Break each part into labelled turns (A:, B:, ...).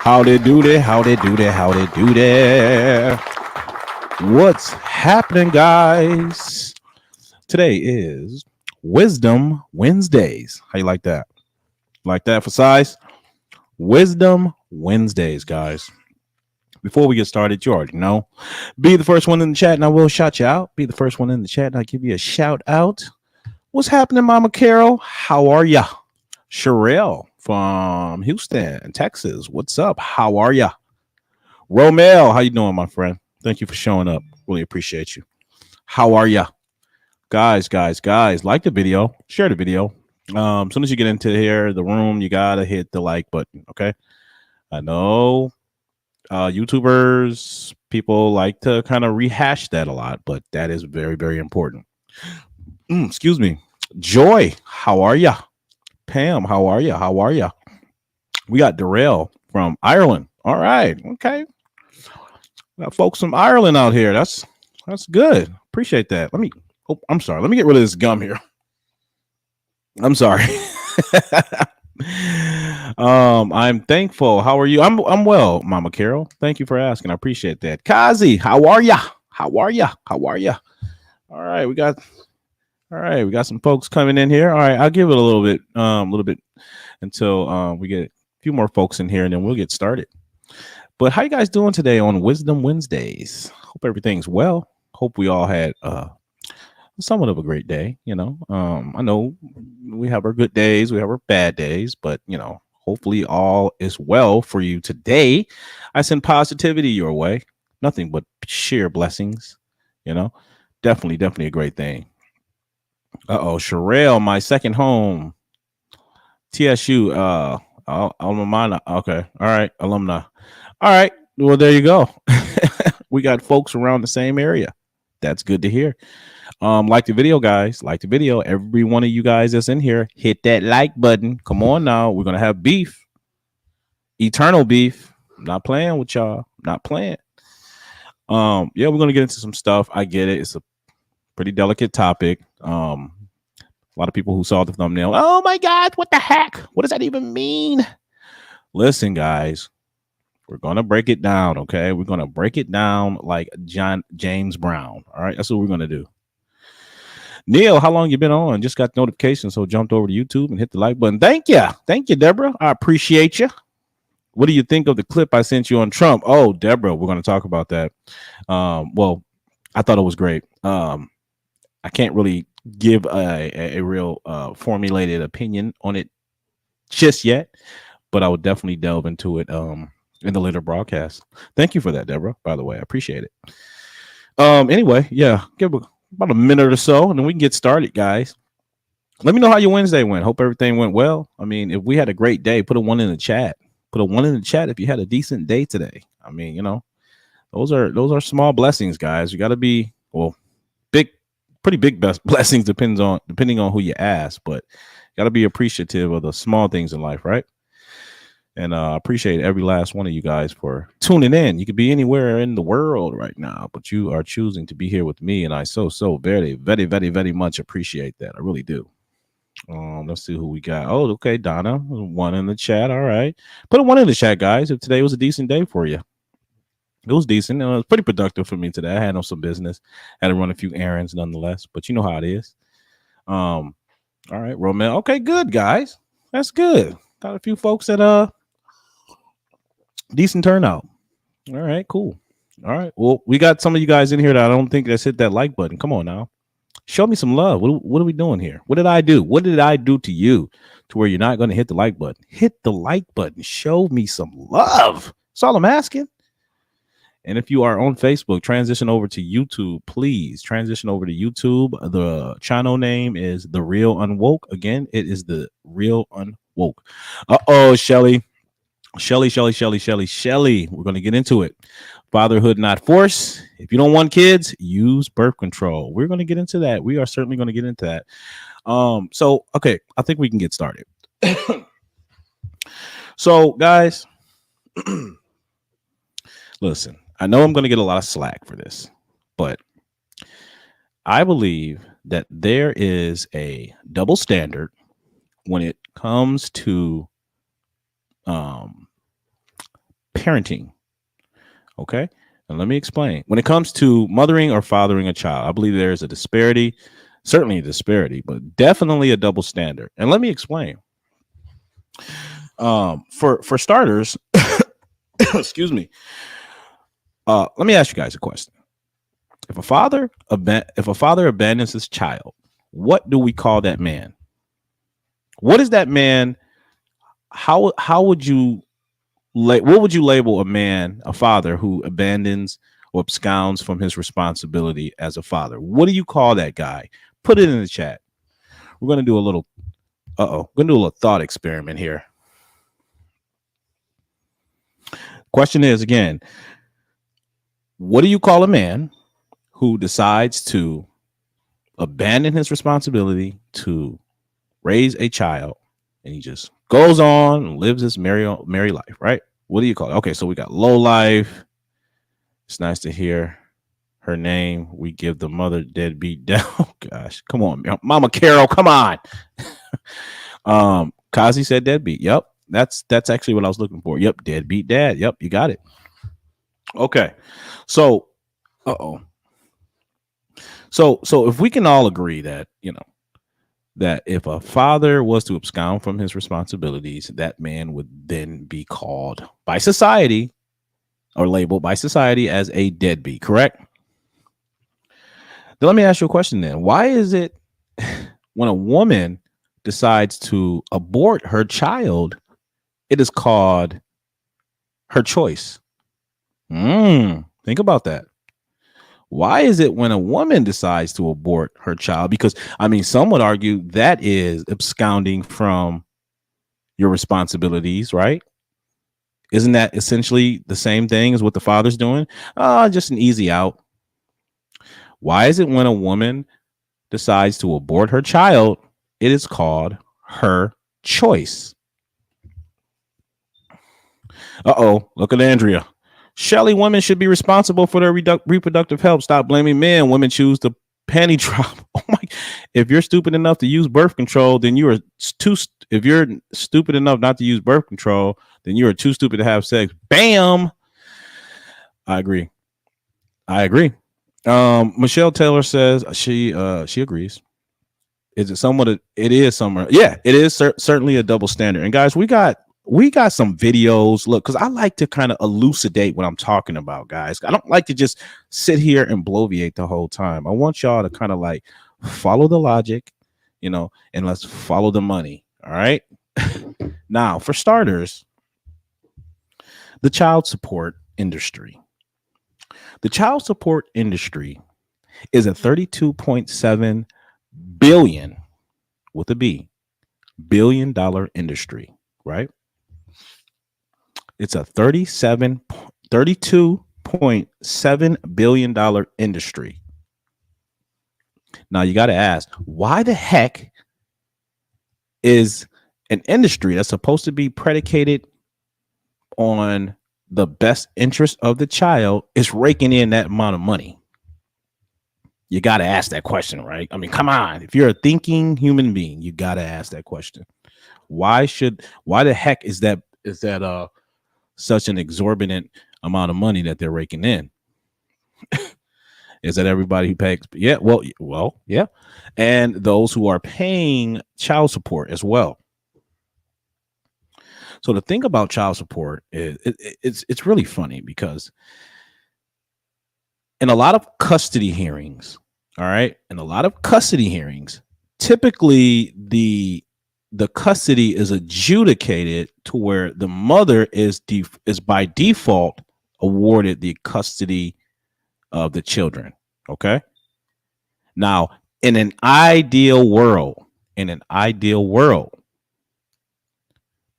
A: How they do that? How they do that? How they do that? What's happening, guys? Today is Wisdom Wednesdays. How you like that? Like that for size? Wisdom Wednesdays, guys. Before we get started, you already know. Be the first one in the chat and I will shout you out. Be the first one in the chat and I'll give you a shout out. What's happening, Mama Carol? How are ya? Sherelle from Houston, Texas. What's up? How are ya? Romel, how you doing, my friend? Thank you for showing up. Really appreciate you. How are ya? Guys, like the video, share the video. As soon as you get into here, the room, you gotta hit the like button. Okay. I know YouTubers, people like to kind of rehash that a lot, but that is very, very important. Excuse me. Joy, how are ya? Pam, how are ya? How are ya? We got Darrell from Ireland. All right. Okay. Got folks from Ireland out here. That's good. Appreciate that. I'm sorry. Let me get rid of this gum here. I'm sorry. I'm thankful. How are you? I'm well, Mama Carol. Thank you for asking. I appreciate that. Kazi, how are ya? How are ya? How are ya? All right, we got some folks coming in here. All right, I'll give it a little bit until we get a few more folks in here, and then we'll get started. But how you guys doing today on Wisdom Wednesdays? Hope everything's well. Hope we all had somewhat of a great day. I know we have our good days, we have our bad days, but hopefully all is well for you today. I send positivity your way. Nothing but sheer blessings. Definitely a great thing. Sherelle, my second home. TSU, alma mater. Okay, all right, alumni. All right, well there you go. We got folks around the same area. That's good to hear. Like the video, guys. Like the video. Every one of you guys that's in here, hit that like button. Come on now. We're gonna have beef. Eternal beef. I'm not playing with y'all. Not playing. Yeah, we're gonna get into some stuff. I get it. It's a pretty delicate topic. A lot of people who saw the thumbnail. Oh my God, what the heck? What does that even mean? Listen, guys. We're gonna break it down, okay? We're gonna break it down like James Brown. All right, that's what we're gonna do. Neil, how long you been on? Just got notifications, so jumped over to YouTube and hit the like button. Thank you, Deborah. I appreciate you. What do you think of the clip I sent you on Trump? Oh, Deborah, we're gonna talk about that. Well, I thought it was great. I can't really give a real formulated opinion on it just yet, but I would definitely delve into it in the later broadcast. Thank you for that, Deborah, by the way. I appreciate it. Anyway, yeah, give about a minute or so, and then we can get started, guys. Let me know how your Wednesday went. Hope everything went well. I mean, if we had a great day, put a 1 in the chat. Put a 1 in the chat if you had a decent day today. I mean, those are small blessings, guys. You got to be pretty big blessings depending on who you ask, but you got to be appreciative of the small things in life, right? And I appreciate every last one of you guys for tuning in. You could be anywhere in the world right now, but you are choosing to be here with me. And I so very, very, very, very much appreciate that. I really do. Let's see who we got. Oh, okay, Donna. 1 in the chat. All right. Put a 1 in the chat, guys, if today was a decent day for you. It was decent. It was pretty productive for me today. I had some business. Had to run a few errands nonetheless, but you know how it is. All right, Romel. Okay, good, guys. That's good. Got a few folks that decent turnout. All right, cool. All right. Well, we got some of you guys in here that I don't think that's hit that like button. Come on now. Show me some love. What are we doing here? What did I do? What did I do to you to where you're not going to hit the like button? Hit the like button. Show me some love. That's all I'm asking. And if you are on Facebook, transition over to YouTube, please. Transition over to YouTube. The channel name is TheRealUnwoke. Again, it is The Real Unwoke. Shelly. We're going to get into it. Fatherhood, not force. If you don't want kids, use birth control. We're going to get into that. We are certainly going to get into that. Okay, I think we can get started. So, guys, listen, I know I'm going to get a lot of slack for this, but I believe that there is a double standard when it comes to parenting. Okay. And let me explain. When it comes to mothering or fathering a child, I believe there is a disparity, certainly a disparity, but definitely a double standard. And let me explain. For starters, excuse me. Let me ask you guys a question. If a father abandons his child, what do we call that man? What is that man? How would you what would you label a man, a father who abandons or absconds from his responsibility as a father? What do you call that guy? Put it in the chat. We're gonna do a little thought experiment here. Question is again, what do you call a man who decides to abandon his responsibility to raise a child and he just goes on and lives his merry life, right? What do you call it? Okay, so we got low life. It's nice to hear her name. We give the mother deadbeat down. Oh, gosh, come on, Mama Carol, come on. Kazi said deadbeat. Yep, that's actually what I was looking for. Yep, deadbeat dad. Yep, you got it. Okay, so so if we can all agree that that if a father was to abscond from his responsibilities, that man would then be called by society or labeled by society as a deadbeat, correct? Then let me ask you a question then. Why is it when a woman decides to abort her child, it is called her choice? Think about that. Why is it when a woman decides to abort her child? Because, I mean, some would argue that is absconding from your responsibilities, right? Isn't that essentially the same thing as what the father's doing? Just an easy out. Why is it when a woman decides to abort her child, it is called her choice? Look at Andrea. Shelly, women should be responsible for their reproductive health. Stop blaming men. Women choose the panty drop. Oh my! If you're stupid enough to use birth control, then you are too. If you're stupid enough not to use birth control, then you are too stupid to have sex. Bam! I agree. Michelle Taylor says she agrees. Is it somewhat? It is somewhere. Yeah, it is certainly a double standard. And guys, we got some videos. Look, because I like to kind of elucidate what I'm talking about, guys. I don't like to just sit here and bloviate the whole time. I want y'all to kind of like follow the logic, and let's follow the money. All right. Now, for starters, the child support industry. The child support industry is a $32.7 billion with a B, $1 billion industry, right? It's a $32.7 billion industry. Now you got to ask, why the heck is an industry that's supposed to be predicated on the best interest of the child is raking in that amount of money? You got to ask that question, right? I mean, come on. If you're a thinking human being, you got to ask that question. Why the heck is that such an exorbitant amount of money that they're raking in? Is that everybody who pays? Yeah, well, yeah. And those who are paying child support as well. So the thing about child support is it's really funny because in a lot of custody hearings, typically the custody is adjudicated to where the mother is by default awarded the custody of the children. Okay. Now, in an ideal world,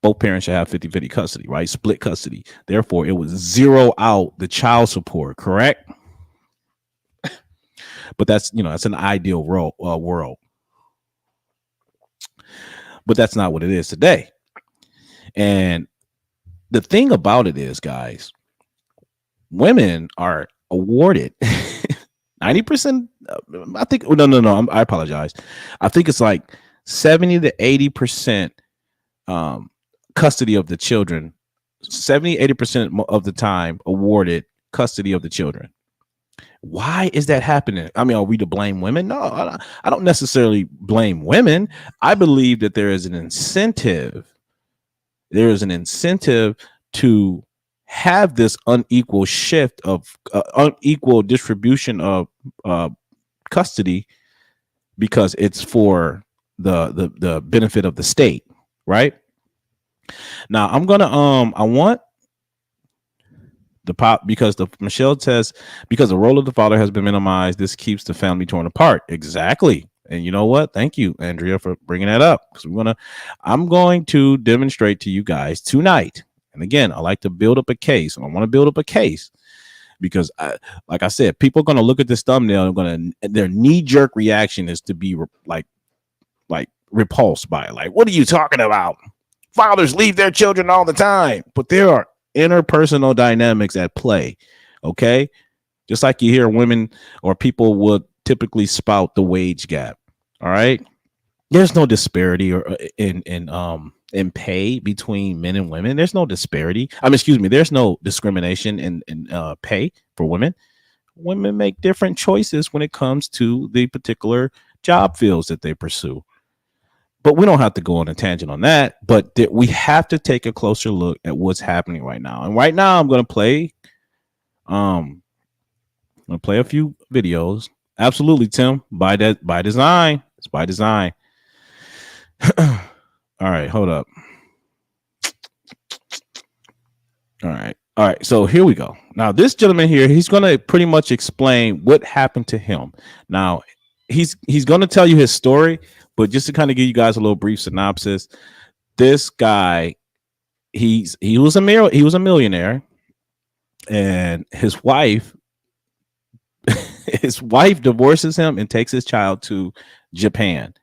A: both parents should have 50-50 custody, right? Split custody. Therefore, it would zero out the child support, correct? But that's an ideal world. But that's not what it is today. And the thing about it is, guys, women are awarded 90%. I think. No. I apologize. I think it's like 70 to 80% custody of the children 80% of the time awarded custody of the children. Why is that happening? I mean, are we to blame women? No, I don't necessarily blame women. I believe that there is an incentive. There is an incentive to have this unequal shift of unequal distribution of custody because it's for the benefit of the state, right? Now I'm gonna I want the pop because the Michelle says because the role of the father has been minimized, this keeps the family torn apart. Exactly. And you know what? Thank you, Andrea, for bringing that up. Because I'm going to demonstrate to you guys tonight. And again, I like to build up a case. I want to build up a case because, like I said, people are going to look at this thumbnail and their knee jerk reaction is to be like repulsed by it. Like, what are you talking about? Fathers leave their children all the time, but there are interpersonal dynamics at play. Okay, just like you hear women or people would typically spout the wage gap. All right, there's no disparity or in pay between men and women. There's no disparity. I mean, excuse me. There's no discrimination in pay for women. Women make different choices when it comes to the particular job fields that they pursue. But we don't have to go on a tangent on that. But we have to take a closer look at what's happening right now. And right now, I'm going to play a few videos. Absolutely, Tim. By design. It's by design. All right, hold up. All right. So here we go. Now, this gentleman here, he's going to pretty much explain what happened to him. Now, he's going to tell you his story, but just to kind of give you guys a little brief synopsis, this guy, he was a millionaire, and his wife divorces him and takes his child to Japan,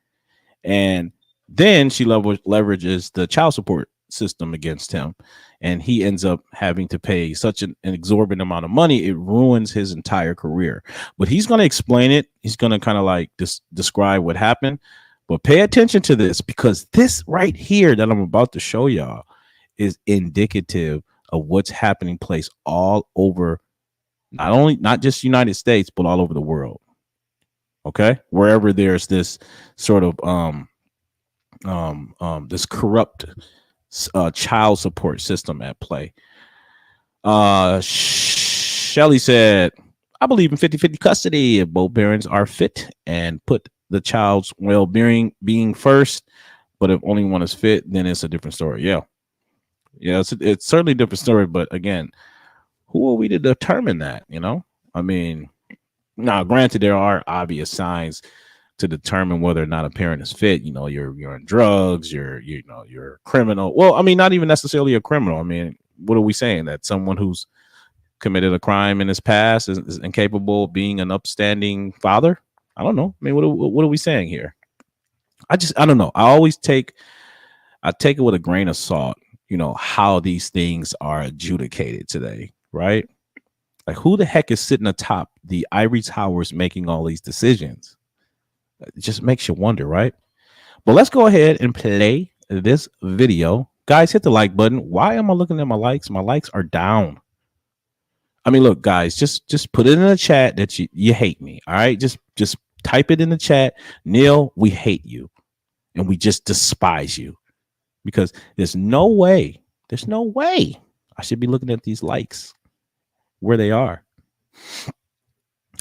A: and then she leverages the child support system against him, and he ends up having to pay such an exorbitant amount of money it ruins his entire career. But he's going to explain it. He's going to kind of like describe what happened. But pay attention to this, because this right here that I'm about to show y'all is indicative of what's happening place all over, not just United States, but all over the world. Okay, wherever there's this sort of this corrupt child support system at play. Shelly said, I believe in 50-50 custody if both parents are fit and put the child's well-being first. But if only one is fit, then it's a different story. Yeah, it's certainly a different story. But again, who are we to determine that? I mean, now granted, there are obvious signs to determine whether or not a parent is fit. You're in drugs, you're a criminal. Well, I mean, not even necessarily a criminal. I mean, what are we saying? That someone who's committed a crime in his past is incapable of being an upstanding father? I don't know. I mean, what are we saying here? I don't know. I take it with a grain of salt, how these things are adjudicated today, right? Like, who the heck is sitting atop the ivory towers making all these decisions? It just makes you wonder, right? But let's go ahead and play this video. Guys, hit the like button. Why am I looking at my likes? My likes are down. I mean, look, guys, just put it in the chat that you hate me. All right. Just type it in the chat. Neil, we hate you. And we just despise you. Because there's no way I should be looking at these likes where they are.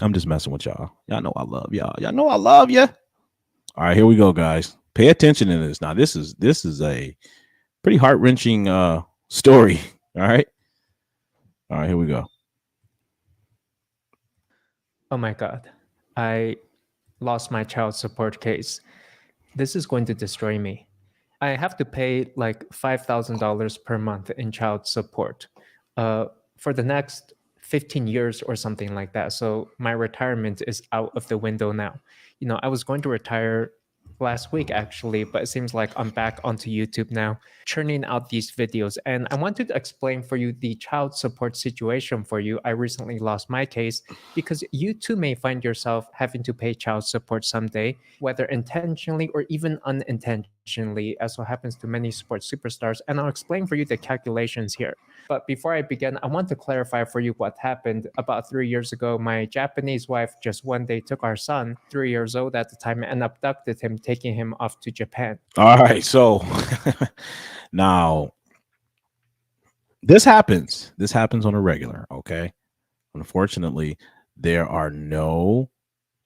A: I'm just messing with y'all. Y'all know I love y'all. Y'all know I love you. All right, here we go, guys. Pay attention to this. Now, this is a pretty heart-wrenching story. All right, here we go.
B: Oh my God, I lost my child support case. This is going to destroy me. I have to pay like $5,000 per month in child support for the next 15 years or something like that. So my retirement is out of the window now. I was going to retire last week actually, but it seems like I'm back onto YouTube now, churning out these videos. And I wanted to explain for you the child support situation for you. I recently lost my case because you too may find yourself having to pay child support someday, whether intentionally or even unintentionally, as what happens to many sports superstars. And I'll explain for you the calculations here. But before I begin, I want to clarify for you what happened. About 3 years ago, my Japanese wife just one day took our son, 3 years old at the time, and abducted him, taking him off to Japan.
A: All right. So now this happens. This happens on a regular. Okay. Unfortunately, there are no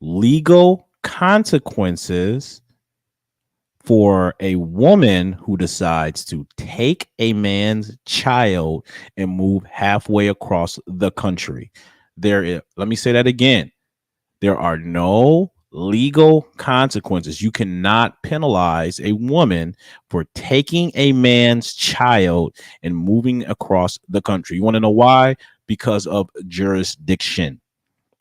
A: legal consequences for a woman who decides to take a man's child and move halfway across the country. Let me say that again. There are no legal consequences. You cannot penalize a woman for taking a man's child and moving across the country. You want to know why? Because of jurisdiction.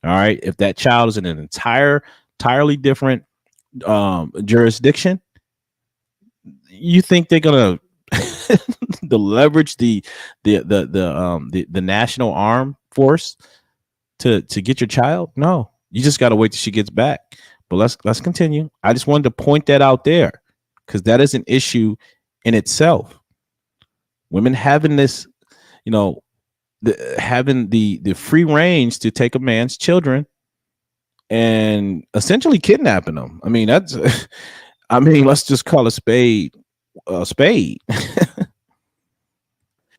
A: All right. If that child is in an entirely different jurisdiction, you think they're gonna to leverage the national armed force to get your child? No, you just got to wait till she gets back. But let's continue. I just wanted to point that out there because that is an issue in itself. Women having this, you know, having the free range to take a man's children and essentially kidnapping them. I mean, that's I mean, let's just call a spade a spade.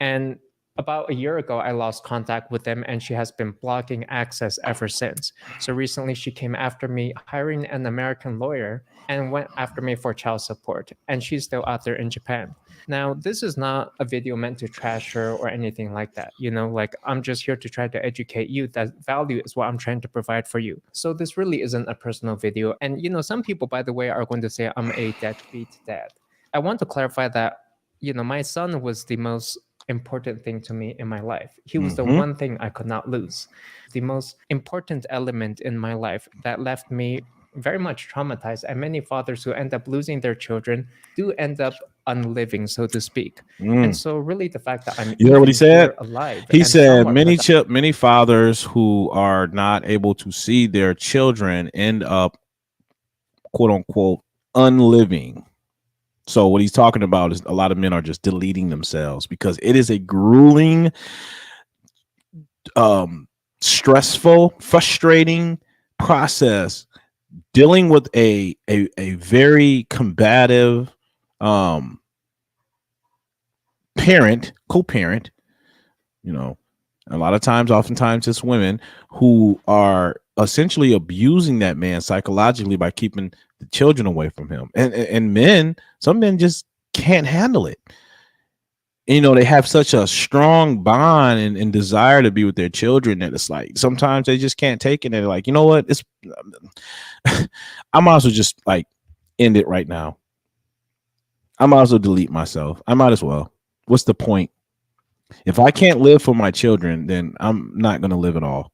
B: And about a year ago, I lost contact with them, and she has been blocking access ever since. So recently, she came after me, hiring an American lawyer, and went after me for child support. And she's still out there in Japan. Now, this is not a video meant to trash her or anything like that. You know, like I'm just here to try to educate you that value is what I'm trying to provide for you. So this really isn't a personal video. And, you know, some people, by the way, are going to say I'm a deadbeat dad. I want to clarify that, you know, my son was the most important thing to me in my life. He was the one thing I could not lose. The most important element in my life that left me very much traumatized. And many fathers who end up losing their children do end up unliving, so to speak. And so really the fact that I'm
A: You heard what he
B: even
A: said?
B: here alive
A: He
B: and
A: said
B: somewhat productive.
A: many fathers who are not able to see their children end up quote unquote unliving. So what he's talking about is a lot of men are just deleting themselves because it is a grueling, stressful, frustrating process dealing with a very combative parent, co-parent, you know, a lot of times, oftentimes it's women who are essentially abusing that man psychologically by keeping the children away from him. And men, some men just can't handle it. You know, they have such a strong bond and desire to be with their children that it's like sometimes they just can't take it. And they're like, you know what? It's I might as well just like end it right now. I might as well delete myself. I might as well. What's the point? If I can't live for my children, then I'm not going to live at all.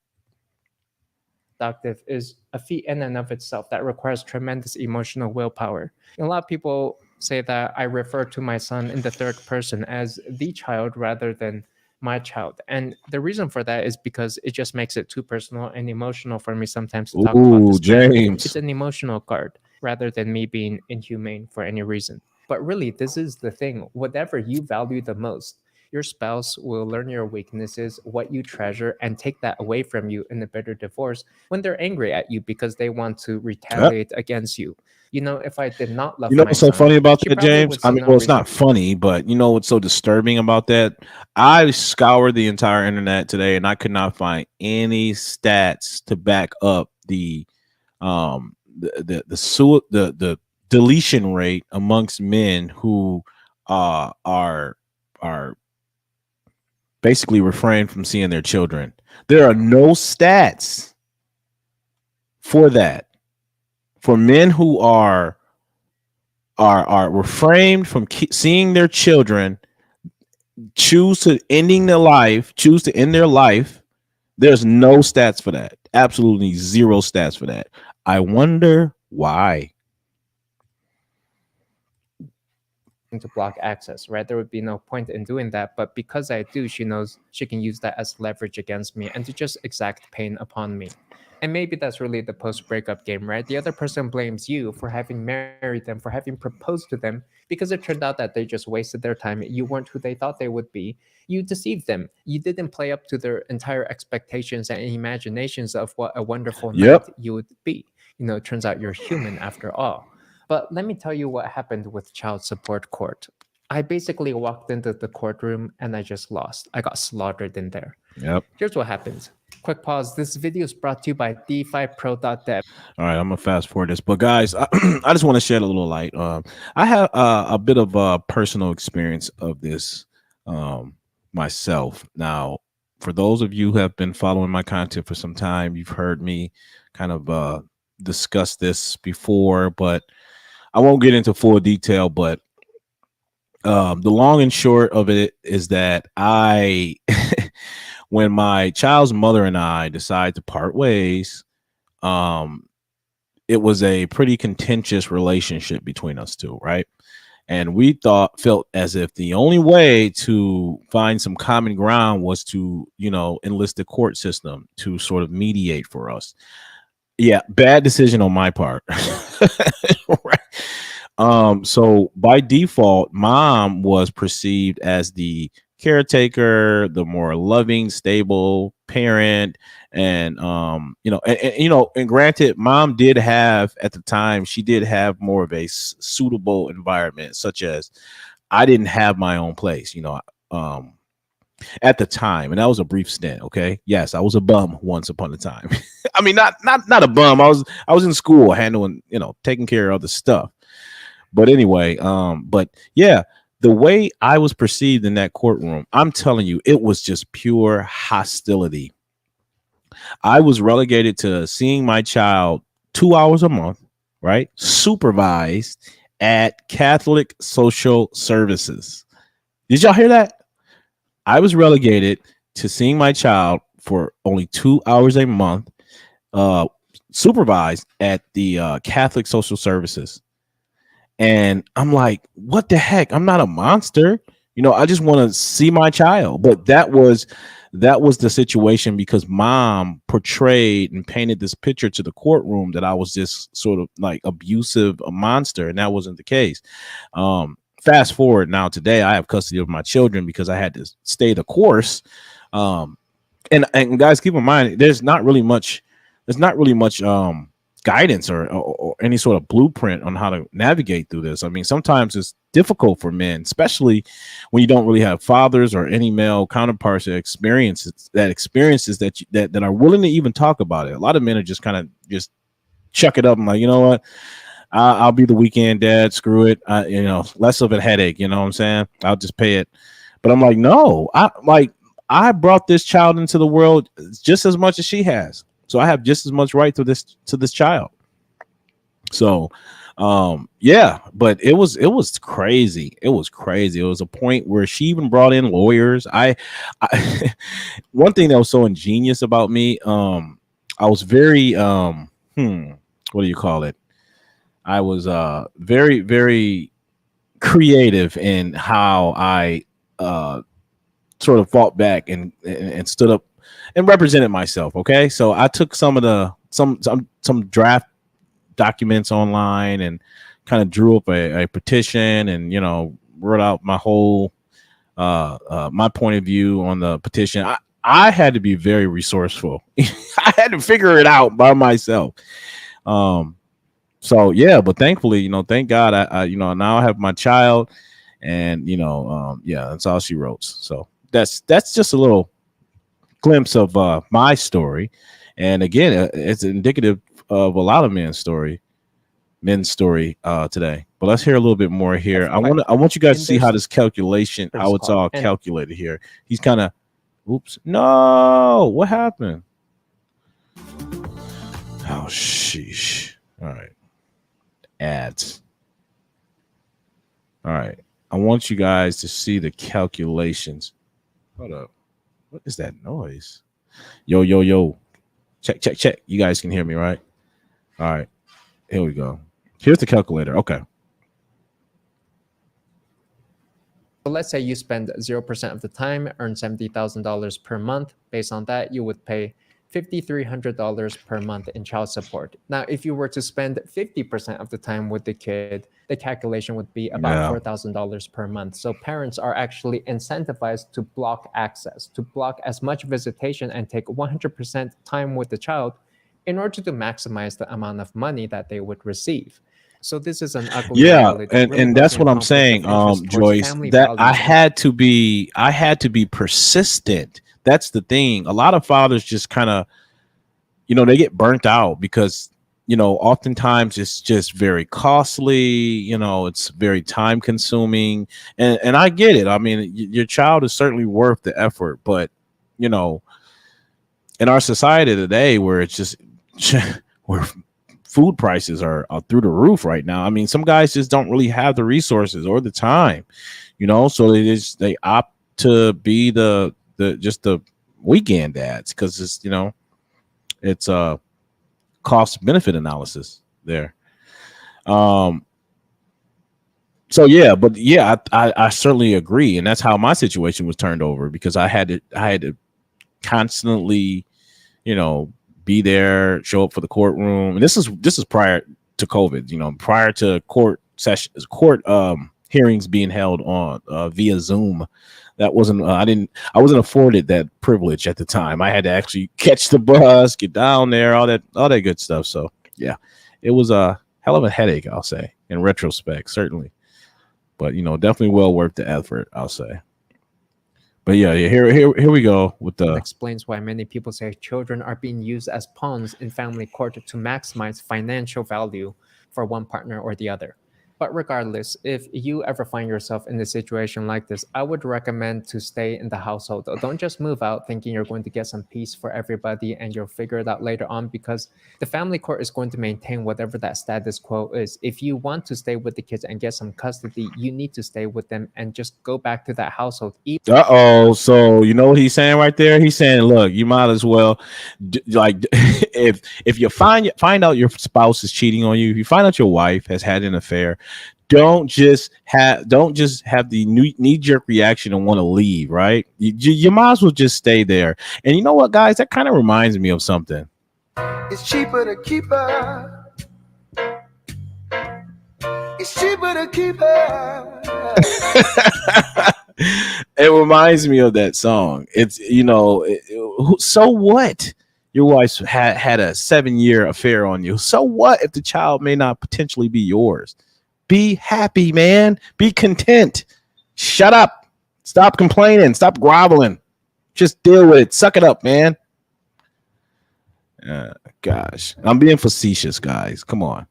B: Productive is a feat in and of itself that requires tremendous emotional willpower. A lot of people say that I refer to my son in the third person as the child rather than my child. And the reason for that is because it just makes it too personal and emotional for me sometimes to talk about
A: Ooh,
B: this matter.
A: James.
B: It's an emotional card rather than me being inhumane for any reason. But really, this is the thing. Whatever you value the most, your spouse will learn your weaknesses, what you treasure, and take that away from you in a bitter divorce when they're angry at you because they want to
A: Yep.
B: retaliate against you. You know, if I did not
A: You
B: love
A: know
B: my
A: what's so
B: son,
A: funny about
B: she
A: that,
B: probably
A: James?
B: would
A: I
B: see
A: mean,
B: no
A: well, it's
B: reason.
A: not funny, but you know what's so disturbing about that? I scoured the entire internet today and I could not find any stats to back up the deletion rate amongst men who are basically refrain from seeing their children. There are no stats for that. For men who are refrained from seeing their children, choose to end their life. There's no stats for that. Absolutely zero stats for that. I wonder why.
B: to block access, right? There would be no point in doing that. But because I do, she knows she can use that as leverage against me and to just exact pain upon me. And maybe that's really the post breakup game, right? The other person blames you for having married them, for having proposed to them, because it turned out that they just wasted their time. You weren't who they thought they would be. You deceived them. You didn't play up to their entire expectations and imaginations of what a wonderful
A: Yep.
B: knight you would be. It turns out you're human after all. But let me tell you what happened with child support court. I basically walked into the courtroom and I just lost. I got slaughtered in there.
A: Yep.
B: Here's what happened. Quick pause. This video is brought to you by DeFiPro.dev.
A: All right, I'm gonna fast forward this, but guys, I just want to shed a little light. I have a bit of personal experience of this myself. Now, for those of you who have been following my content for some time, you've heard me kind of discuss this before, but I won't get into full detail. But the long and short of it is that when my child's mother and I decided to part ways, um, it was a pretty contentious relationship between us two, right? And we felt as if the only way to find some common ground was to, enlist the court system to sort of mediate for us. Yeah, bad decision on my part. Right. So by default, mom was perceived as the caretaker, the more loving, stable parent. And and granted, mom did have at the time, she did have more of a suitable environment, such as I didn't have my own place, um at the time, and that was a brief stint. Okay, yes, I was a bum once upon a time. I mean, not a bum. I was in school handling, taking care of other stuff. But anyway, but yeah, the way I was perceived in that courtroom, I'm telling you, it was just pure hostility. I was relegated to seeing my child 2 hours a month, right? Supervised at Catholic Social Services. Did y'all hear that? I was relegated to seeing my child for only 2 hours a month, uh, supervised at the Catholic Social Services. And I'm like, what the heck? I'm not a monster. I just want to see my child. But that was the situation, because mom portrayed and painted this picture to the courtroom that I was just sort of like abusive, a monster, and that wasn't the case. Fast forward now, today I have custody of my children because I had to stay the course. And guys, keep in mind, there's not really much guidance or any sort of blueprint on how to navigate through this. I mean, sometimes it's difficult for men, especially when you don't really have fathers or any male counterparts that experiences that are willing to even talk about it. A lot of men are just kind of just chuck it up and like, you know what, I'll be the weekend dad. Screw it. Less of a headache. You know what I'm saying? I'll just pay it. But I'm like, no, I brought this child into the world just as much as she has. So I have just as much right to this child. So yeah, but it was crazy. It was crazy. It was a point where she even brought in lawyers. I one thing that was so ingenious about me, I was very what do you call it? I was very, very creative in how I uh sort of fought back and stood up and represented myself. Okay, so I took some of the some draft documents online and kind of drew up a petition, and wrote out my whole my point of view on the petition. I had to be very resourceful. I had to figure it out by myself. Um, so yeah, but thankfully, thank God, I now I have my child, and yeah, that's all she wrote. So that's just a little glimpse of my story, and again, it's indicative of a lot of men's story today. But let's hear a little bit more here. I want you guys to
B: And
A: see
B: there's
A: how this calculation,
B: first
A: how
B: of
A: it's
B: all,
A: all
B: and
A: calculated here. He's kind of, oops, no, what happened? Oh sheesh. All right, ads. All right, I want you guys to see the calculations. Hold up, what is that noise? Yo, yo, yo, check, check, check. You guys can hear me, right? All right, here we go. Here's the calculator. Okay.
B: So let's say you spend 0% of the time, earn $70,000 per month. Based on that, you would pay $5,300 per month in child support. Now, if you were to spend 50% of the time with the kid, the calculation would be about
A: Yeah.
B: $4,000 per month. So parents are actually incentivized to block access, to block as much visitation and take 100% time with the child in order to maximize the amount of money that they would receive. So this is an ugly
A: Yeah,
B: reality that really
A: and
B: goes
A: that's
B: in
A: what I'm
B: conflict of
A: saying,
B: interest towards
A: Joyce,
B: family
A: that
B: values and
A: I had to be persistent. That's the thing. A lot of fathers just kind of, they get burnt out because, oftentimes it's just very costly, it's very time consuming. And I get it. I mean, your child is certainly worth the effort, but, you know, in our society today where it's just where food prices are through the roof right now. I mean, some guys just don't really have the resources or the time, so they opt to be the just the weekend dads because it's a cost benefit analysis there. Um, so yeah, but yeah, I certainly agree, and that's how my situation was turned over because I had to constantly, you know, be there, show up for the courtroom. And this is prior to COVID, prior to court hearings being held on via Zoom. That wasn't I wasn't afforded that privilege at the time. I had to actually catch the bus, get down there, all that good stuff. So yeah, it was a hell of a headache, I'll say, in retrospect, certainly. But definitely well worth the effort, I'll say. But yeah, here we go with the
B: explains why many people say children are being used as pawns in family court to maximize financial value for one partner or the other. But regardless, if you ever find yourself in a situation like this, I would recommend to stay in the household. Don't just move out thinking you're going to get some peace for everybody and you'll figure it out later on, because the family court is going to maintain whatever that status quo is. If you want to stay with the kids and get some custody, you need to stay with them and just go back to that household.
A: uh-oh. So you know what he's saying right there? He's saying, look, you might as well like if you find out your spouse is cheating on you, if you find out your wife has had an affair, don't just have the knee jerk reaction and want to leave, right? You might as well just stay there. And you know what, guys? That kind of reminds me of something. It's cheaper to keep her. It's cheaper to keep her. It reminds me of that song. It's so what? Your wife had a 7-year affair on you. So what if the child may not potentially be yours? Be happy, man. Be content. Shut up. Stop complaining. Stop groveling. Just deal with it. Suck it up, man. Gosh, I'm being facetious, guys. Come on.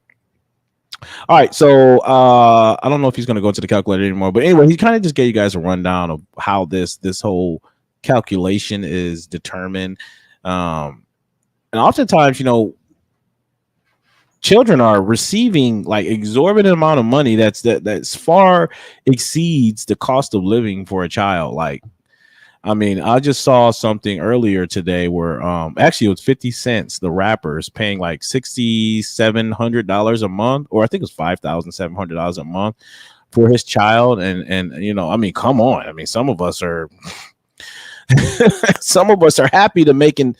A: All right, so I don't know if he's going to go to the calculator anymore, but anyway, he kind of just gave you guys a rundown of how this whole calculation is determined. And oftentimes, children are receiving like exorbitant amount of money that's far exceeds the cost of living for a child. Like, I mean, I just saw something earlier today where actually it was 50 cents, the rappers paying like $6,700 a month, or I think it was $5,700 a month for his child. And I mean, come on. I mean, some of us are some of us are happy to making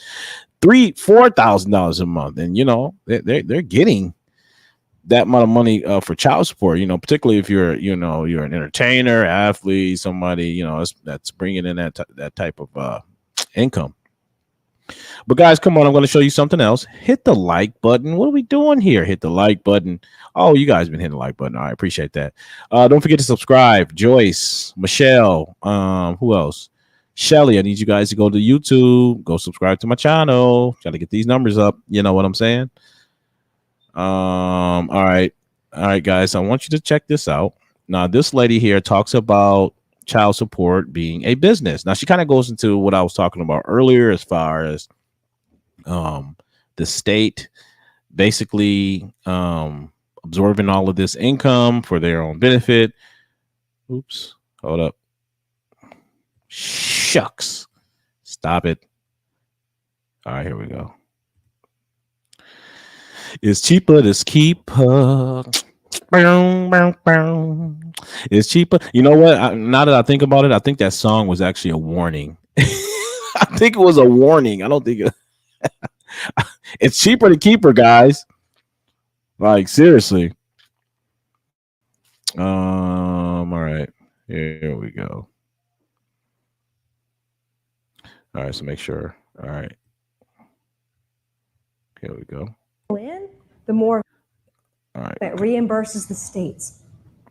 A: $3,000-$4,000 a month, and they're getting that amount of money for child support. Particularly if you're an entertainer, athlete, somebody that's bringing in that type of income. But guys, come on, I'm going to show you something else. Hit the like button. What are we doing here? Hit the like button. Oh, you guys been hitting the like button. I appreciate that. Don't forget to subscribe. Joyce, Michelle, who else? Shelly, I need you guys to go to YouTube, go subscribe to my channel. Try to get these numbers up. You know what I'm saying? All right, guys. I want you to check this out. Now, this lady here talks about child support being a business. Now, she kind of goes into what I was talking about earlier, as far as the state basically absorbing all of this income for their own benefit. Oops, hold up. Shucks. Stop it. All right, here we go. It's cheaper to keep her. It's cheaper. You know what? Now that I think about it, I think that song was actually a warning. I think it was a warning. I don't think it's cheaper to keep her, guys. Like seriously. All right. Here we go. All right. So make sure. All right. Here we go.
C: The more
A: All right.
C: that reimburses the states,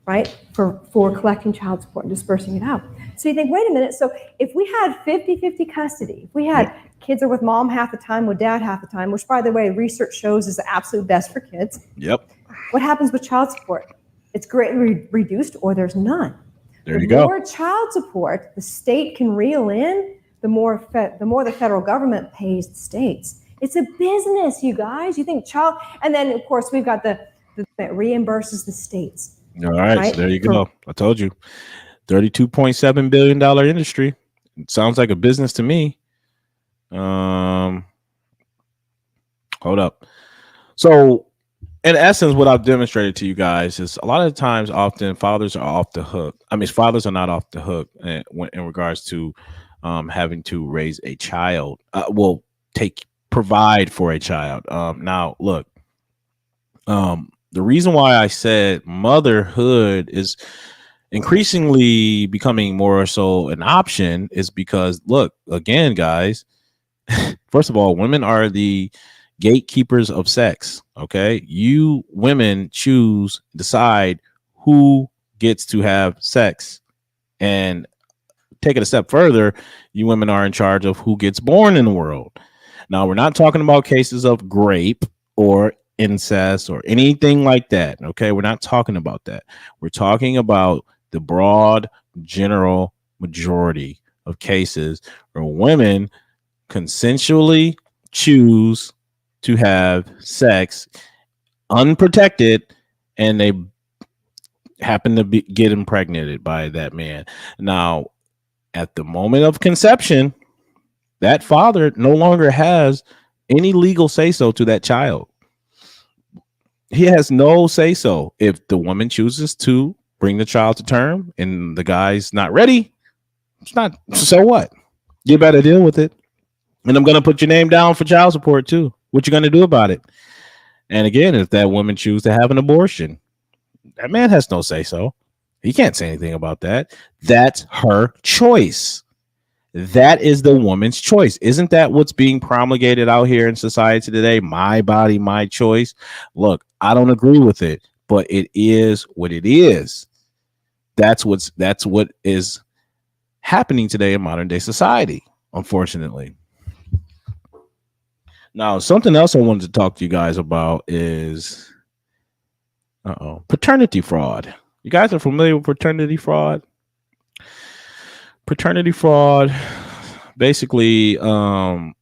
C: right, for collecting child support and dispersing it out. So you think, wait a minute, so if we had 50-50 custody, if we had kids are with mom half the time, with dad half the time, which by the way, research shows is the absolute best for kids.
A: Yep.
C: What happens with child support? It's greatly reduced or there's none.
A: There you
C: The
A: go.
C: more child support the state can reel in, the more the federal government pays the states. It's a business, you guys. You think child, and then of course we've got the that reimburses the states.
A: All right.
C: Right?
A: So there you go. I told you. $32.7 billion industry. It sounds like a business to me. Hold up. So in essence, what I've demonstrated to you guys is a lot of times, often fathers are off the hook. I mean, fathers are not off the hook in regards to having to raise a child. Provide for a child. Now, look, the reason why I said motherhood is increasingly becoming more so an option is because, look, again, guys, first of all, women are the gatekeepers of sex. Okay. You women decide who gets to have sex. And take it a step further, you women are in charge of who gets born in the world. Now, we're not talking about cases of rape or incest or anything like that. Okay. We're not talking about that. We're talking about the broad general majority of cases where women consensually choose to have sex unprotected and they happen to get impregnated by that man. Now, at the moment of conception, that father no longer has any legal say so to that child. He has no say so. If the woman chooses to bring the child to term and the guy's not ready, it's not. So what? You better deal with it. And I'm going to put your name down for child support too. What you going to do about it? And again, if that woman chooses to have an abortion, that man has no say so. He can't say anything about that. That's her choice. That is the woman's choice. Isn't that what's being promulgated out here in society today? My body, my choice. Look, I don't agree with it, but it is what it is. That's what is happening today in modern day society, unfortunately. Now, something else I wanted to talk to you guys about is paternity fraud. You guys are familiar with paternity fraud? Paternity fraud, basically, you know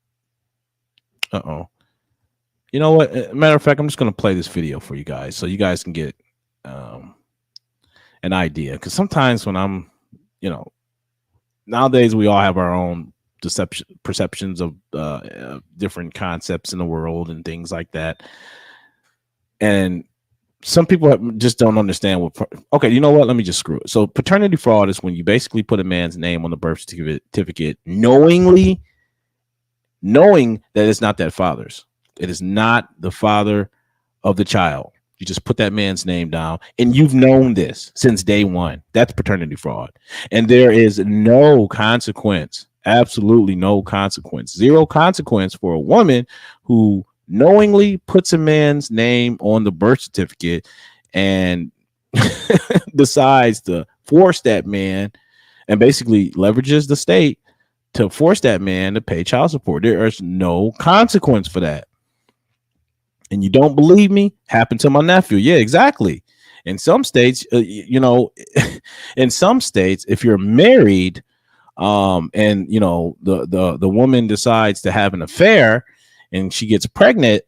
A: what? Matter of fact, I'm just going to play this video for you guys so you guys can get an idea. Because sometimes when I'm, nowadays we all have our own perceptions of different concepts in the world and things like that. And some people just don't understand what. Okay, you know what? Let me just screw it. So paternity fraud is when you basically put a man's name on the birth certificate knowing that it's not that father's. It is not the father of the child. You just put that man's name down and you've known this since day one. That's paternity fraud. And there is no consequence, absolutely no consequence, zero consequence for a woman who knowingly puts a man's name on the birth certificate and decides to force that man and basically leverages the state to force that man to pay child support. There is no consequence for that. And you don't believe me? Happened to my nephew. Yeah, exactly. In some states, in some states, if you're married, and the woman decides to have an affair and she gets pregnant,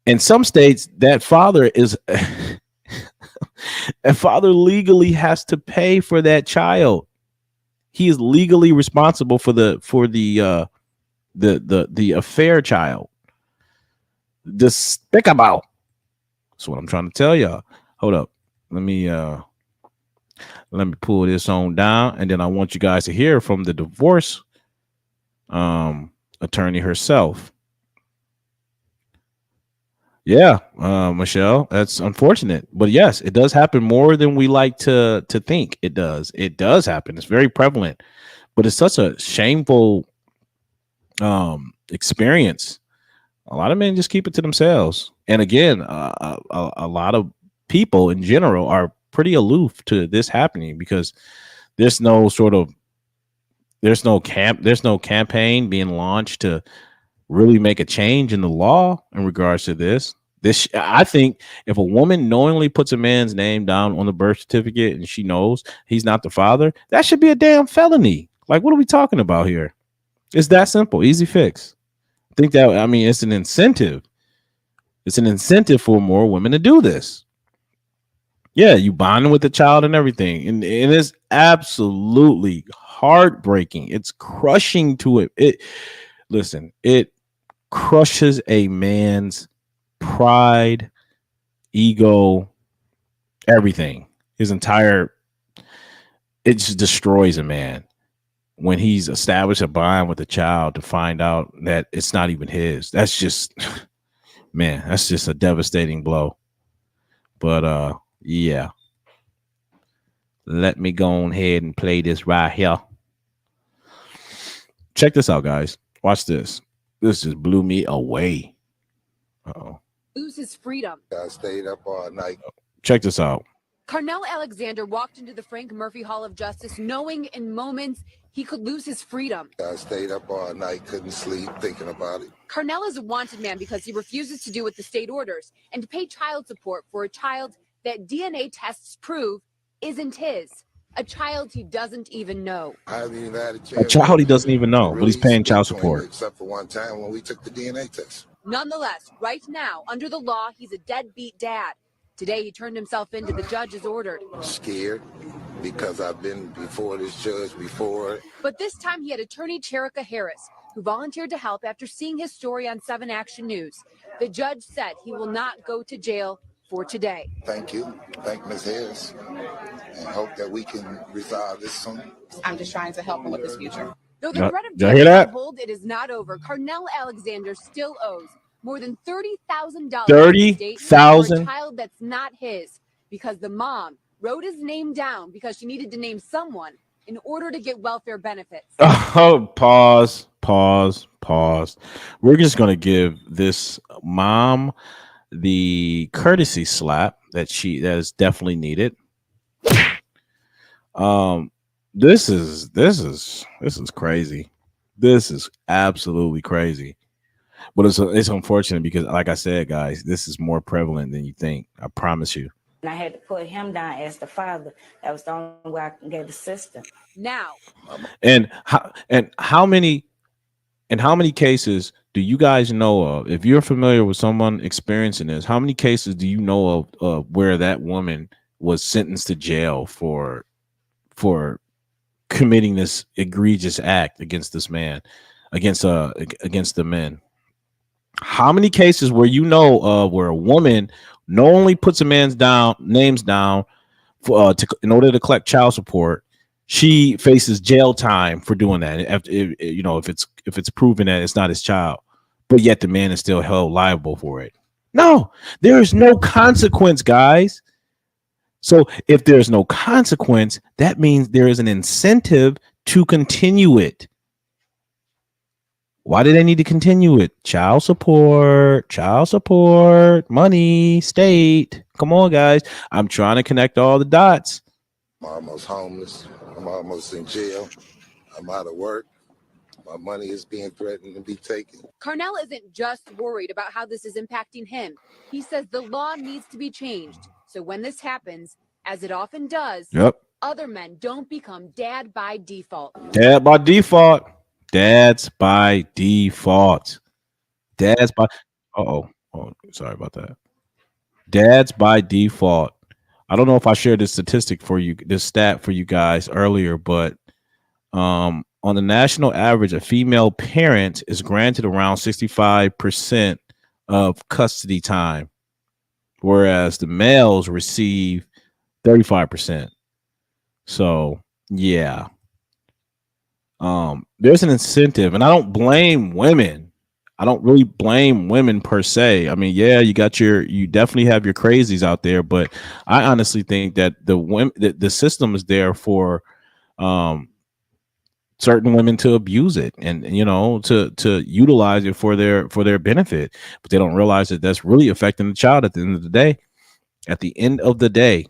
A: in some states, that father legally has to pay for that child. He is legally responsible for the affair child. Despicable. That's what I'm trying to tell y'all. hold up. Let me pull this on down, and then I want you guys to hear from the divorce attorney herself. Yeah, Michelle, that's unfortunate, but yes, it does happen more than we like to think. It does. It does happen. It's very prevalent, but it's such a shameful experience. A lot of men just keep it to themselves, and again, a lot of people in general are pretty aloof to this happening because there's no sort of there's no campaign being launched to really make a change in the law in regards to this. I think if a woman knowingly puts a man's name down on the birth certificate and she knows he's not the father, that should be a damn felony. Like, what are we talking about here? It's that simple, easy fix. I think that, I mean, it's an incentive. It's an incentive for more women to do this. Yeah, you bonding with the child and everything, and it's absolutely heartbreaking. It's crushing to it. It crushes a man's pride, ego, everything. His entire it just destroys a man when he's established a bond with a child to find out that it's not even his. That's just man, that's just a devastating blow. But yeah. Let me go on ahead and play this right here. Check this out, guys. Watch this. This just blew me away. Uh-oh.
D: Lose his freedom.
E: I stayed up all night.
A: Check this out.
D: Carnell Alexander walked into the Frank Murphy Hall of Justice knowing in moments he could lose his freedom.
E: I stayed up all night, couldn't sleep, thinking about it.
D: Carnell is a wanted man because he refuses to do what the state orders and to pay child support for a child that DNA tests prove isn't his. A child he doesn't even know.
E: I haven't even had a chance.
A: A child he doesn't even know, but he's paying child support.
E: Except for one time when we took the DNA test.
D: Nonetheless, right now, under the law, he's a deadbeat dad. Today, he turned himself in to the judge as ordered.
E: Scared because I've been before this judge before.
D: But this time, he had attorney Cherika Harris, who volunteered to help after seeing his story on 7 Action News. The judge said he will not go to jail for today.
E: Thank you. Thank Ms. Harris. And hope that we can resolve this soon.
F: I'm just trying to help him with his future.
D: Though the threat of
A: Did you hear that?
D: hold, it is not over. Carnell Alexander still owes more than $30,000
A: $30,000
D: for a child that's not his because the mom wrote his name down because she needed to name someone in order to get welfare benefits.
A: Oh, pause. We're just gonna give this mom the courtesy slap that is definitely needed. This is crazy. This is absolutely crazy. But it's unfortunate because, like I said, guys, this is more prevalent than you think. I promise you.
G: And I had to put him down as the father. That was the only way I can get the sister.
D: Now.
A: And how many cases do you guys know of? If you're familiar with someone experiencing this, how many cases do you know of where that woman was sentenced to jail for committing this egregious act against this man, against the men? How many cases where you know of where a woman not only puts a man's names down for in order to collect child support, she faces jail time for doing that. If it's proven that it's not his child, but yet the man is still held liable for it. No, there is no consequence, guys. So if there's no consequence, that means there is an incentive to continue it. Why do they need to continue it? Child support, money, state. Come on, guys. I'm trying to connect all the dots.
E: I'm almost homeless. I'm almost in jail. I'm out of work. My money is being threatened to be taken.
D: Carnell isn't just worried about how this is impacting him. He says the law needs to be changed. So when this happens, as it often does, other men don't become dad by default.
A: Dad by default. Dads by default. Dads by oh, sorry about that. Dads by default. I don't know if I shared this stat for you guys earlier, but on the national average, a female parent is granted around 65% of custody time. whereas the males receive 35%. So yeah, there's an incentive, and I don't blame women. I don't really blame women per se. I mean, yeah, you definitely have your crazies out there, but I honestly think that the system is there for um, certain women to abuse it, and to utilize it for their benefit, but they don't realize that that's really affecting the child at the end of the day. At the end of the day,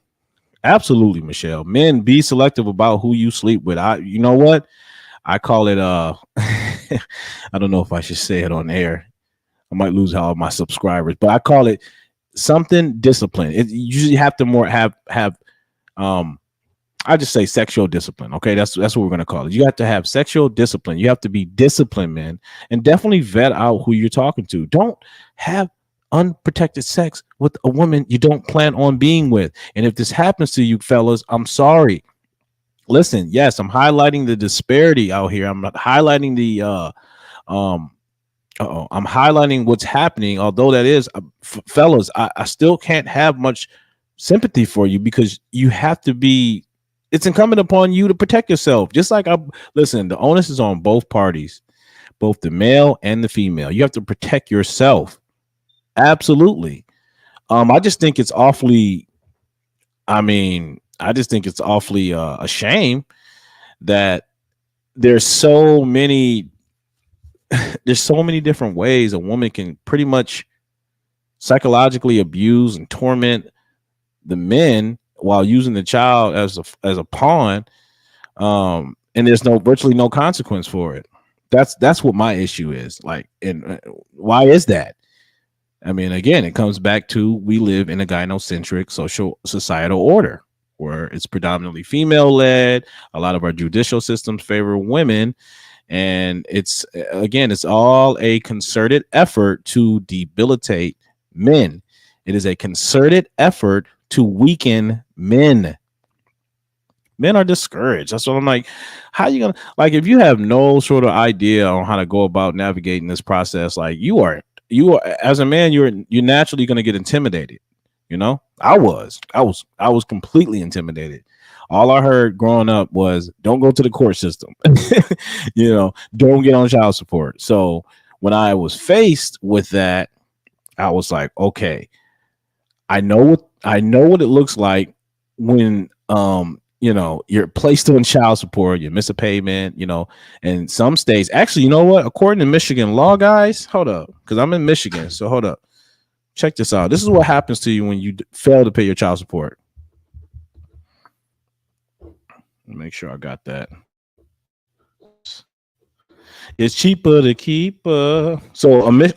A: absolutely, Michelle. Men, be selective about who you sleep with. You know what? I call it I don't know if I should say it on air. I might lose all my subscribers, but I call it something discipline. You usually have to have I just say sexual discipline. Okay, that's what we're gonna call it. You have to have sexual discipline. You have to be disciplined, man, and definitely vet out who you're talking to. Don't have unprotected sex with a woman you don't plan on being with. And if this happens to you, fellas, I'm sorry. Listen, yes, I'm highlighting the disparity out here. I'm not highlighting the um I'm highlighting what's happening. Although that is, fellas, I still can't have much sympathy for you, because you have to be. It's incumbent upon you to protect yourself. Just like listen, the onus is on both parties, both the male and the female. You have to protect yourself. Absolutely. I just think it's awfully. I just think it's awfully a shame that there's so many different ways a woman can pretty much psychologically abuse and torment the men while using the child as a pawn, and there's virtually no consequence for it. That's what my issue is. Like, and why is that? I mean, again, it comes back to, we live in a gynocentric societal order where it's predominantly female led. A lot of our judicial systems favor women, and it's all a concerted effort to debilitate men. It is a concerted effort to weaken men. Men are discouraged. That's what I'm like. How you gonna, like, if you have no sort of idea on how to go about navigating this process, like, you are as a man, you're naturally gonna get intimidated. I was completely intimidated. All I heard growing up was, don't go to the court system. Don't get on child support. So when I was faced with that, I was like, okay, I know what it looks like when you're placed on child support, you miss a payment, and some states, actually, you know what? According to Michigan law, guys, hold up, because I'm in Michigan, so hold up. Check this out. This is what happens to you when you fail to pay your child support. Make sure I got that. It's cheaper to keep. So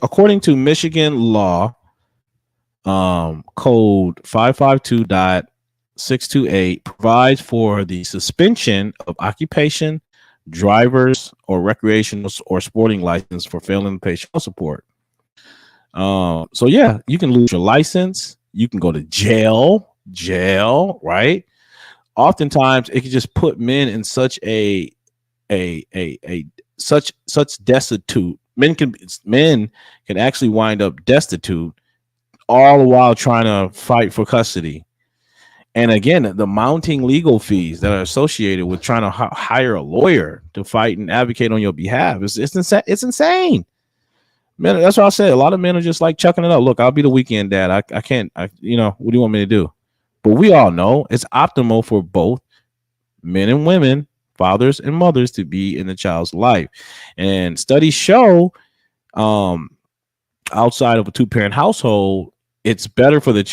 A: according to Michigan law, code 552.628 provides for the suspension of occupation, driver's, or recreational or sporting license for failing to pay child support. So yeah, you can lose your license. You can go to jail, right? Oftentimes, it can just put men in such such destitute. Men can actually wind up destitute, all the while trying to fight for custody. And again, the mounting legal fees that are associated with trying to hire a lawyer to fight and advocate on your behalf, it's insane. Man, that's what I said. A lot of men are just like chucking it up. Look, I'll be the weekend dad. I can't. What do you want me to do? But we all know it's optimal for both men and women, fathers and mothers, to be in the child's life. And studies show, outside of a two-parent household, it's better for the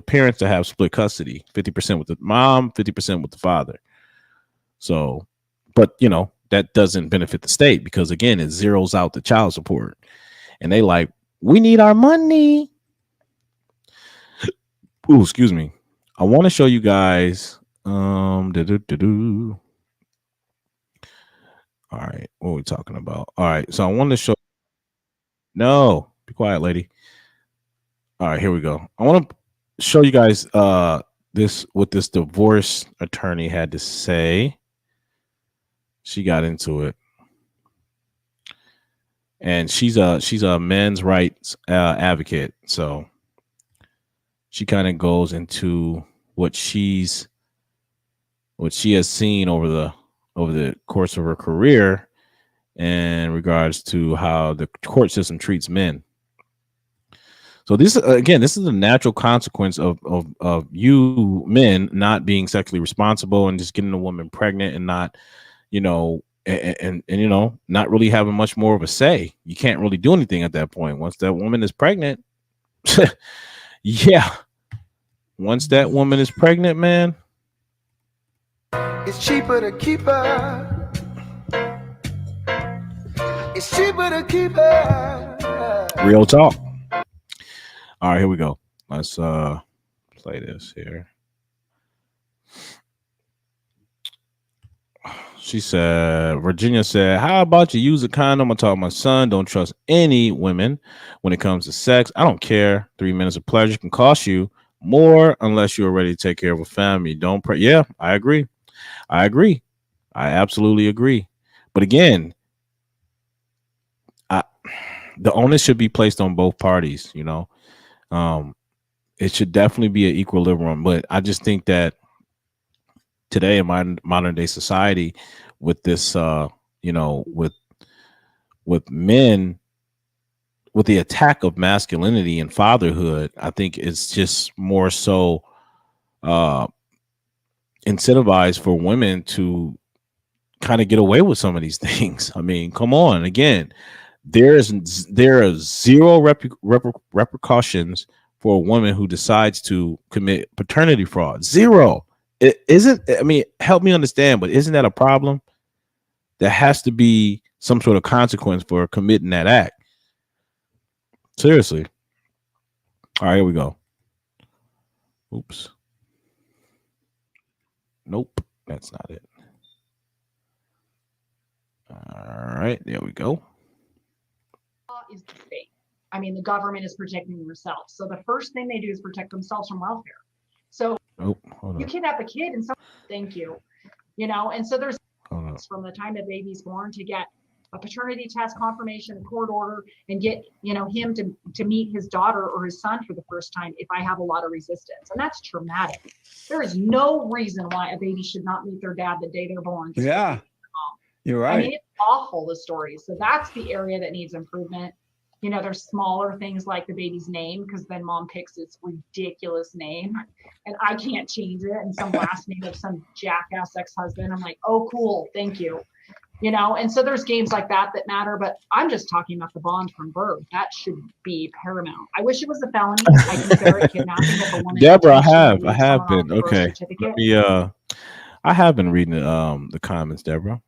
A: parents to have split custody, 50% with the mom, 50% with the father. So, but that doesn't benefit the state, because again, it zeroes out the child support, and they like, we need our money. Ooh, excuse me. I want to show you guys. All right, what are we talking about? All right, so I want to show. No, be quiet, lady. All right, here we go. I want to show you guys what this divorce attorney had to say. She got into it, and she's a men's rights advocate. So she kind of goes into what she has seen over the course of her career in regards to how the court system treats men. So this is a natural consequence of you men not being sexually responsible and just getting a woman pregnant and not, and not really having much more of a say. You can't really do anything at that point. Once that woman is pregnant, yeah. Once that woman is pregnant, man,
H: it's cheaper to keep her. It's cheaper to keep her.
A: Real talk. All right, here we go. Let's play this here. She said, Virginia said, how about you use a condom? I told my son, don't trust any women when it comes to sex. I don't care. 3 minutes of pleasure can cost you more unless you're ready to take care of a family. Don't pray. Yeah, I agree. I absolutely agree. But again, the onus should be placed on both parties, it should definitely be an equilibrium. But I just think that today in modern day society, with this, with men, with the attack of masculinity and fatherhood, I think it's just more so incentivized for women to kind of get away with some of these things. I mean, come on, again, there are zero repercussions for a woman who decides to commit paternity fraud. Zero. It isn't. I mean, help me understand, but isn't that a problem? There has to be some sort of consequence for committing that act. Seriously. All right, here we go. Oops. Nope, that's not it. All right, there we go.
I: Is the state. I mean, the government is protecting themselves. So the first thing they do is protect themselves from welfare. So you kidnap a kid and thank you, and so there's from the time the baby's born to get a paternity test, confirmation, a court order, and get, him to meet his daughter or his son for the first time if I have a lot of resistance. And that's traumatic. There is no reason why a baby should not meet their dad the day they're born.
J: Yeah, you're right.
I: I mean, it's awful, the stories. So that's the area that needs improvement. There's smaller things like the baby's name, because then mom picks this ridiculous name and I can't change it. And some last name of some jackass ex-husband. I'm like, oh, cool. Thank you. And so there's games like that matter, but I'm just talking about the bond from birth. That should be paramount. I wish it was a felony. I consider it kidnapping if a woman.
A: Deborah, I have been. Okay. I have been reading the comments, Deborah.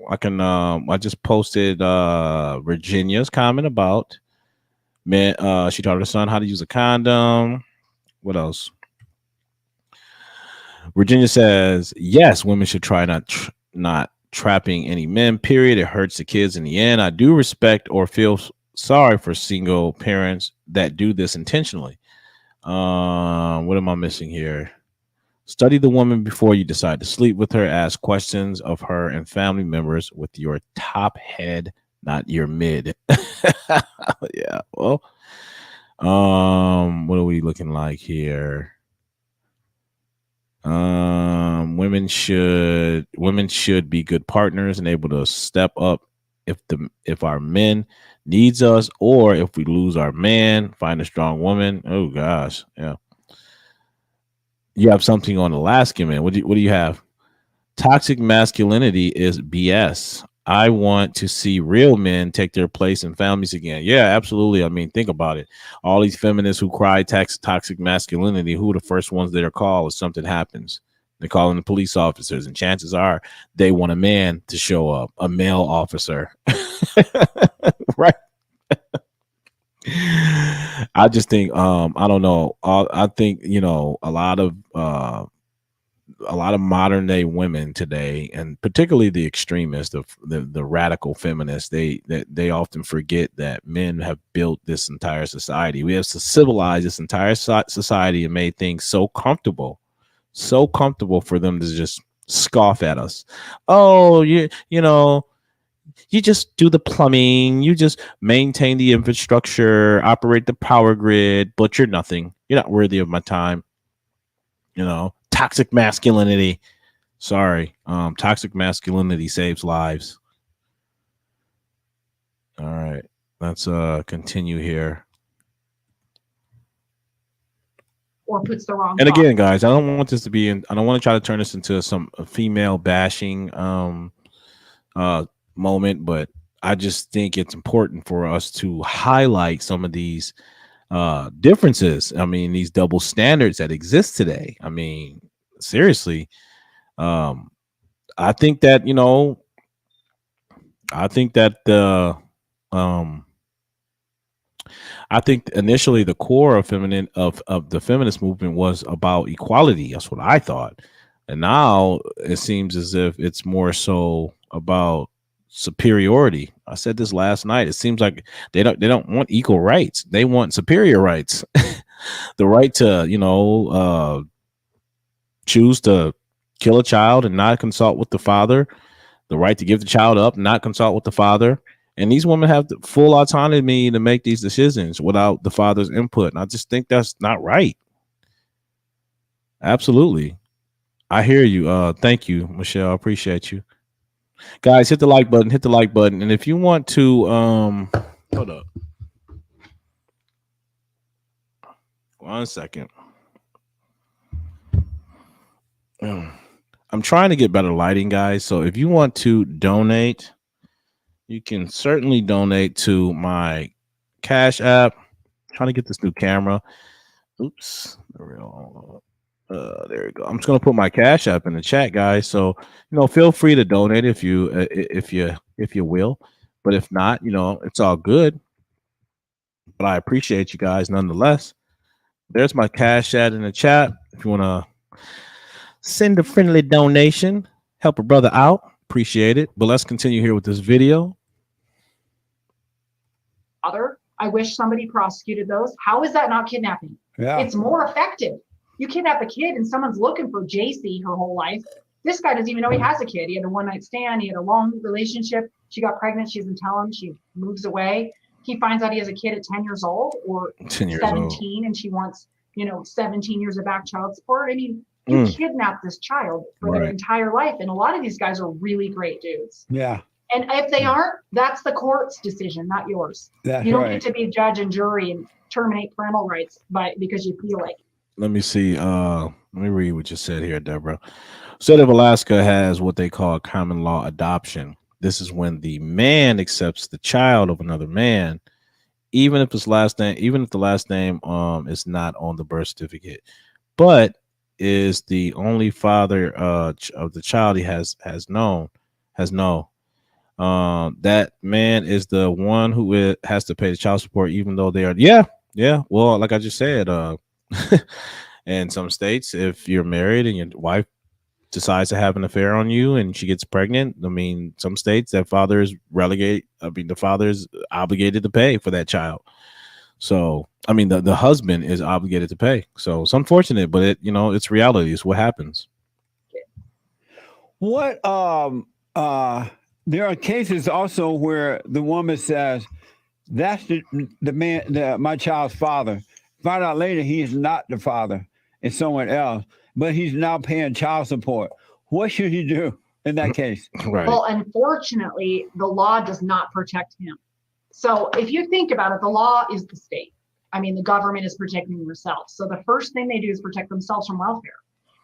A: I just posted Virginia's comment about man. She taught her son how to use a condom. What else? Virginia says, yes, women should try not trapping any men, period. It hurts the kids in the end. I do respect or feel sorry for single parents that do this intentionally. What am I missing here? Study the woman before you decide to sleep with her. Ask questions of her and family members with your top head, not your mid. Yeah. Well, what are we looking like here? Women should be good partners and able to step up if our men needs us, or if we lose our man, find a strong woman. Oh gosh, yeah. You have something on Alaska, man. What do you have? Toxic masculinity is BS. I want to see real men take their place in families again. Yeah, absolutely. I mean, think about it. All these feminists who cry toxic masculinity, who are the first ones that are called if something happens? They're calling the police officers, and chances are they want a man to show up, a male officer. Right. I just think I don't know. I think a lot of modern day women today, and particularly the extremists, the radical feminists, they often forget that men have built this entire society. We have civilized this entire society and made things so comfortable for them to just scoff at us. Oh, you just do the plumbing, you just maintain the infrastructure, operate the power grid, but you're nothing. You're not worthy of my time. You know, toxic masculinity. Sorry. Toxic masculinity saves lives. All right. Let's continue here.
I: Or puts the wrong.
A: And again, guys, I don't want this to be I don't want to try to turn this into some female bashing moment, but I just think it's important for us to highlight some of these differences. I mean, these double standards that exist today. I mean, seriously. I think that, you know, I think that I think initially the core of the feminist movement was about equality. That's what I thought. And now it seems as if it's more so about superiority. I said this last night. It seems like they don't want equal rights. They want superior rights. The right to, you know, choose to kill a child and not consult with the father, the right to give the child up and not consult with the father. And these women have the full autonomy to make these decisions without the father's input. And I just think that's not right. Absolutely. I hear you. Thank you, Michelle. I appreciate you. Guys, hit the like button, hit the like button. And if you want to hold up. 1 second. I'm trying to get better lighting, guys. So if you want to donate, you can certainly donate to my Cash App. I'm trying to get this new camera. Oops. There we go. I'm just gonna put my Cash App in the chat, guys. So you know, feel free to donate if you will. But if not, you know, it's all good. But I appreciate you guys nonetheless. There's my Cash App in the chat. If you want to send a friendly donation, help a brother out, appreciate it. But let's continue here with this video.
I: I wish somebody prosecuted those. How is that not kidnapping?
J: Yeah.
I: It's more effective. You kidnap a kid and someone's looking for JC her whole life. This guy doesn't even know he has a kid. He had a one-night stand. He had a long relationship. She got pregnant. She doesn't tell him. She moves away. He finds out he has a kid at 10 years old or 17 and she wants, 17 years of back child support. I mean, you kidnap this child for their entire life. And a lot of these guys are really great dudes.
J: Yeah.
I: And if they aren't, that's the court's decision, not yours. You don't get to be judge and jury and terminate parental rights because you feel like.
A: Let me see. Let me read what you said here, Deborah. State of Alaska has what they call common law adoption. This is when the man accepts the child of another man, even if the last name is not on the birth certificate, but is the only father of the child he has known. That man is the one who has to pay the child support, even though they are. Yeah. Well, like I just said, in some states, if you're married and your wife decides to have an affair on you and she gets pregnant, I mean, some states that the father is obligated to pay for that child. So, I mean, the husband is obligated to pay. So it's unfortunate, but it's reality. It's what happens.
J: What there are cases also where the woman says, that's the man, my child's father. Find out later he is not the father. It's someone else, but he's now paying child support. What should he do in that case?
A: Right.
I: Well, unfortunately, the law does not protect him. So if you think about it, the law is the state. I mean, the government is protecting themselves. So the first thing they do is protect themselves from welfare.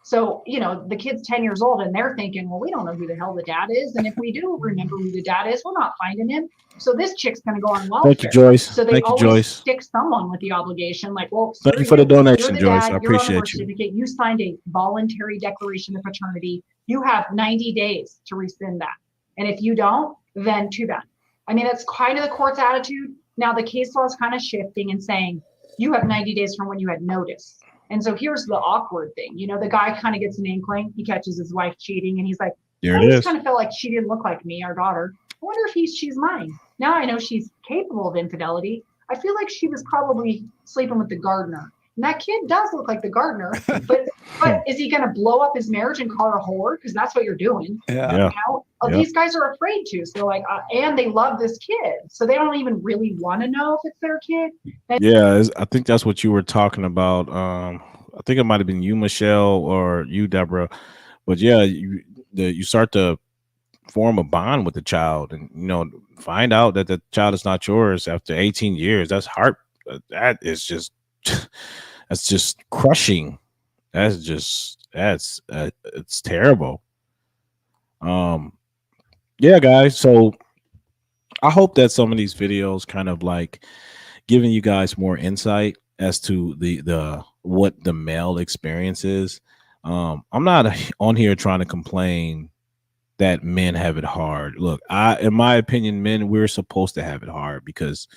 I: So, the kid's 10 years old and they're thinking, well, we don't know who the hell the dad is. And if we do remember who the dad is, we're not finding him. So this chick's going to go on welfare.
A: Thank you, Joyce.
I: So they always stick someone with the obligation. Like, well,
A: thank you for the donation,
I: you're the
A: Joyce.
I: dad,
A: I appreciate you.
I: Certificate. You signed a voluntary declaration of paternity. You have 90 days to rescind that. And if you don't, then too bad. I mean, that's kind of the court's attitude. Now the case law is kind of shifting and saying you have 90 days from when you had notice. And so here's the awkward thing. The guy kind of gets an inkling. He catches his wife cheating and he's like, I just kind of felt like she didn't look like me, our daughter. I wonder if she's mine. Now I know she's capable of infidelity. I feel like she was probably sleeping with the gardener. And that kid does look like the gardener, but is he going to blow up his marriage and call her a whore? Because that's what you're doing.
J: Yeah.
I: You know? These guys are afraid to. So like, and they love this kid, so they don't even really want to know if it's their kid.
A: I think that's what you were talking about. I think it might have been you, Michelle, or you, Deborah. But yeah, you start to form a bond with the child, and find out that the child is not yours after 18 years. That's that is just that's just crushing. It's terrible. Yeah, guys. So I hope that some of these videos kind of like giving you guys more insight as to the what the male experience is. I'm not on here trying to complain that men have it hard. Look, in my opinion, men, we're supposed to have it hard because,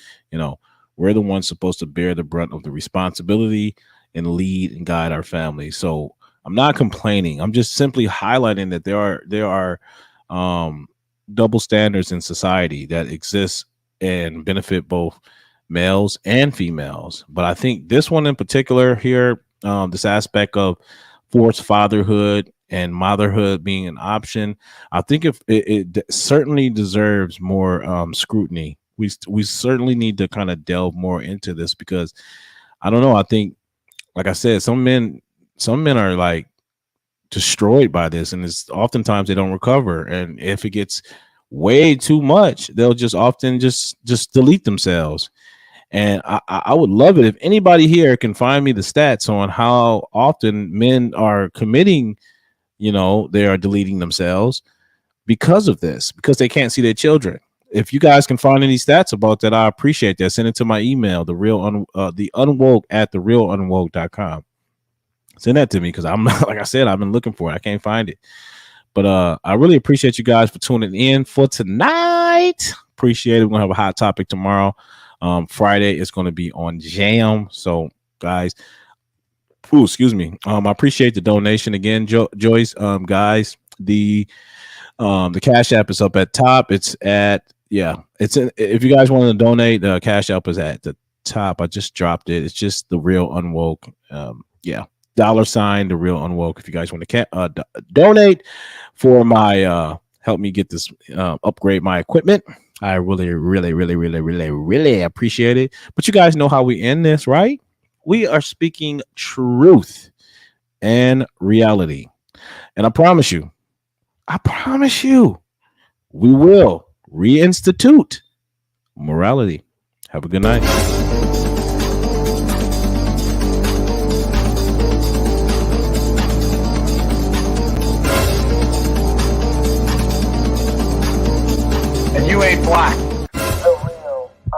A: we're the ones supposed to bear the brunt of the responsibility and lead and guide our family. So I'm not complaining. I'm just simply highlighting that there are double standards in society that exist and benefit both males and females. But I think this one in particular here, this aspect of forced fatherhood and motherhood being an option, I think if it certainly deserves more scrutiny. We certainly need to kind of delve more into this because I don't know. I think, like I said, some men are like destroyed by this, and it's oftentimes they don't recover. And if it gets way too much, they'll just often just delete themselves. And I would love it if anybody here can find me the stats on how often men are committing, they are deleting themselves because of this, because they can't see their children. If you guys can find any stats about that, I appreciate that. Send it to my email, the unwoke at TheRealUnwoke.com. Send that to me because I'm like I said, I've been looking for it. I can't find it. But I really appreciate you guys for tuning in for tonight. Appreciate it. We're gonna have a hot topic tomorrow. Friday is going to be on Jam. So guys, excuse me. I appreciate the donation again, Joyce. Guys, the Cash App is up at top. It's if you guys want to donate, the Cash App is at the top. I just dropped it. It's just The Real Unwoke. $, The Real Unwoke. If you guys want to donate for my help me get this upgrade my equipment, I really, really, really, really, really, really appreciate it. But you guys know how we end this, right? We are speaking truth and reality. And I promise you, we will reinstitute morality. Have a good night.